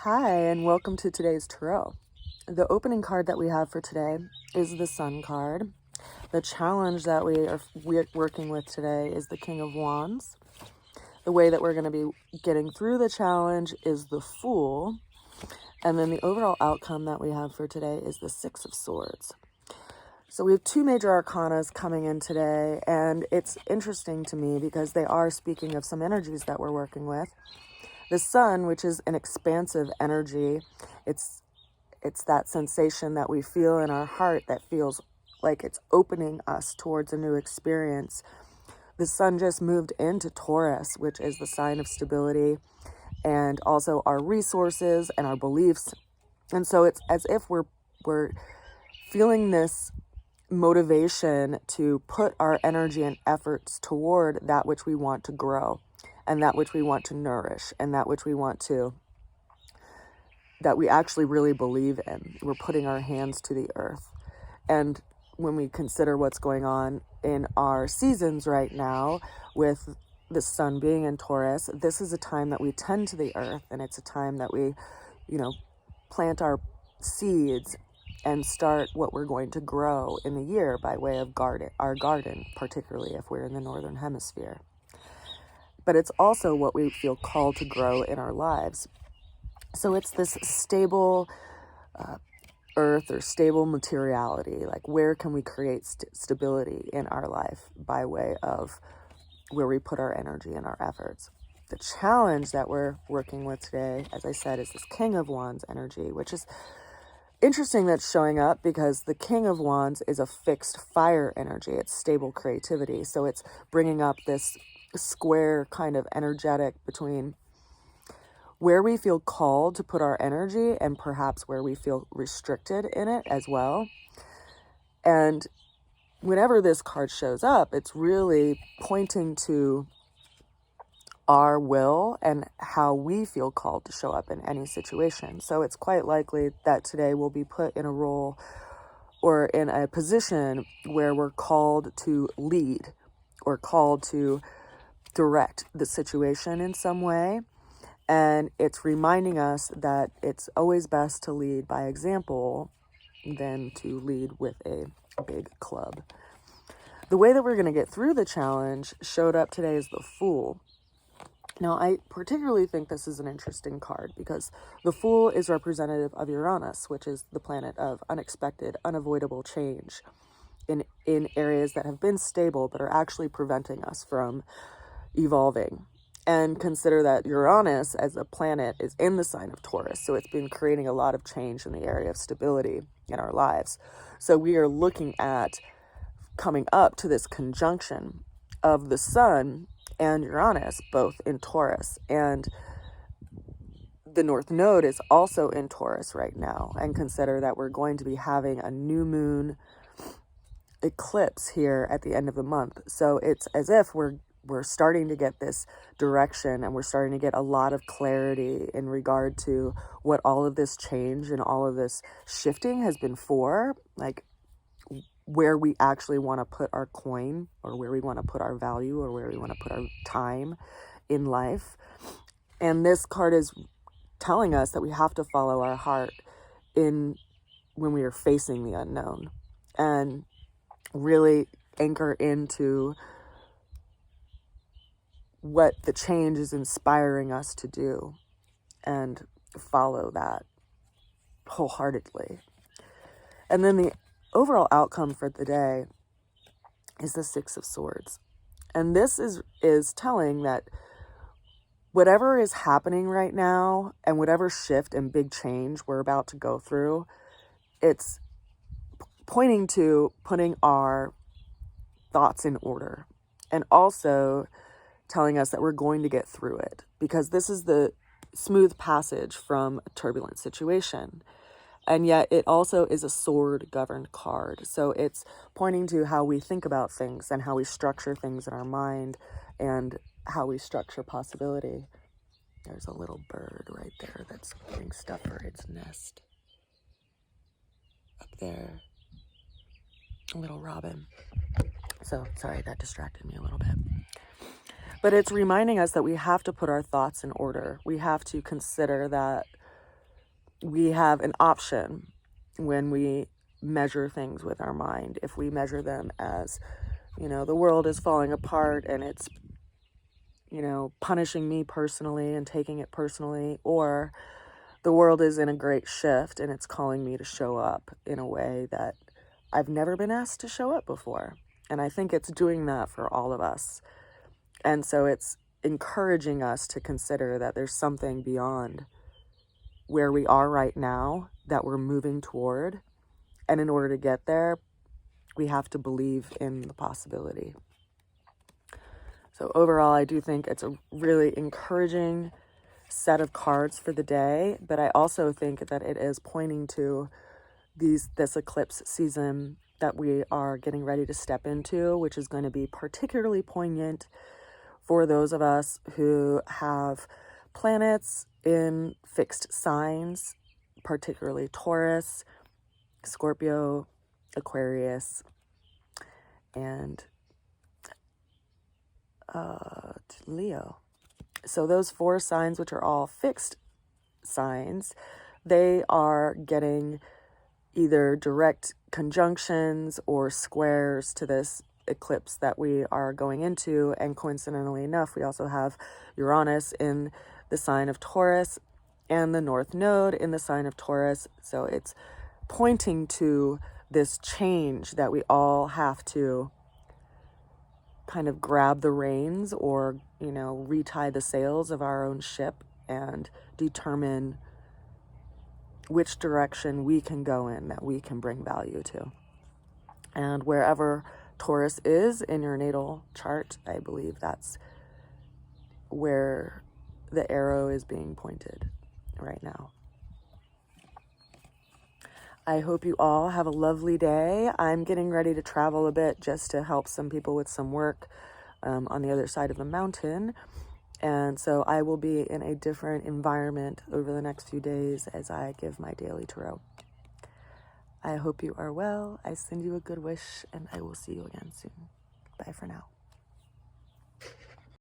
Hi, and welcome to today's Tarot. The opening card that we have for today is the Sun card. The challenge that we're working with today is the King of Wands. The way that we're going to be getting through the challenge is the Fool. And then the overall outcome that we have for today is the Six of Swords. So we have two major arcanas coming in today, and it's interesting to me because they are speaking of some energies that we're working with. The Sun, which is an expansive energy, it's that sensation that we feel in our heart that feels like it's opening us towards a new experience. The Sun just moved into Taurus, which is the sign of stability and also our resources and our beliefs. And so it's as if we're feeling this motivation to put our energy and efforts toward that which we want to grow, and that which we want to nourish, and that which that we actually really believe in. We're putting our hands to the earth. And when we consider what's going on in our seasons right now with the Sun being in Taurus, this is a time that we tend to the earth, and it's a time that we, plant our seeds and start what we're going to grow in the year by way of our garden, particularly if we're in the Northern Hemisphere. But it's also what we feel called to grow in our lives. So it's this stable earth or stable materiality. Like, where can we create stability in our life by way of where we put our energy and our efforts? The challenge that we're working with today, as I said, is this King of Wands energy, which is interesting that's showing up because the King of Wands is a fixed fire energy. It's stable creativity. So it's bringing up this square kind of energetic between where we feel called to put our energy and perhaps where we feel restricted in it as well. And whenever this card shows up, it's really pointing to our will and how we feel called to show up in any situation. So it's quite likely that today we'll be put in a role or in a position where we're called to lead or called to direct the situation in some way. And it's reminding us that it's always best to lead by example than to lead with a big club. The way that we're going to get through the challenge showed up today as the Fool. Now, I particularly think this is an interesting card because the Fool is representative of Uranus, which is the planet of unexpected, unavoidable change in areas that have been stable but are actually preventing us from evolving. And consider that Uranus as a planet is in the sign of Taurus, so it's been creating a lot of change in the area of stability in our lives. So we are looking at coming up to this conjunction of the Sun and Uranus, both in Taurus, and the North Node is also in Taurus right now. And consider that we're going to be having a new moon eclipse here at the end of the month. So it's as if we're starting to get this direction, and we're starting to get a lot of clarity in regard to what all of this change and all of this shifting has been for, like where we actually want to put our coin, or where we want to put our value, or where we want to put our time in life. And this card is telling us that we have to follow our heart when we are facing the unknown, and really anchor into what the change is inspiring us to do and follow that wholeheartedly. And then the overall outcome for the day is the Six of Swords. And this is telling that whatever is happening right now and whatever shift and big change we're about to go through, it's pointing to putting our thoughts in order, and also telling us that we're going to get through it, because this is the smooth passage from a turbulent situation. And yet it also is a sword governed card. So it's pointing to how we think about things and how we structure things in our mind and how we structure possibility. There's a little bird right there that's getting stuff for its nest. Up there. A little robin. So sorry, that distracted me a little bit. But it's reminding us that we have to put our thoughts in order. We have to consider that we have an option when we measure things with our mind. If we measure them as, the world is falling apart and it's, punishing me personally and taking it personally, or the world is in a great shift and it's calling me to show up in a way that I've never been asked to show up before. And I think it's doing that for all of us. And so it's encouraging us to consider that there's something beyond where we are right now that we're moving toward. And in order to get there, we have to believe in the possibility. So overall, I do think it's a really encouraging set of cards for the day, but I also think that it is pointing to this eclipse season that we are getting ready to step into, which is going to be particularly poignant for those of us who have planets in fixed signs, particularly Taurus, Scorpio, Aquarius, and Leo. So those 4 signs, which are all fixed signs, they are getting either direct conjunctions or squares to this eclipse that we are going into. And coincidentally enough, we also have Uranus in the sign of Taurus and the North Node in the sign of Taurus. So it's pointing to this change that we all have to kind of grab the reins or, retie the sails of our own ship and determine which direction we can go in, that we can bring value to. And wherever Taurus is in your natal chart, I believe that's where the arrow is being pointed right now. I hope you all have a lovely day. I'm getting ready to travel a bit just to help some people with some work on the other side of the mountain. And so I will be in a different environment over the next few days as I give my daily tarot. I hope you are well. I send you a good wish, and I will see you again soon. Bye for now.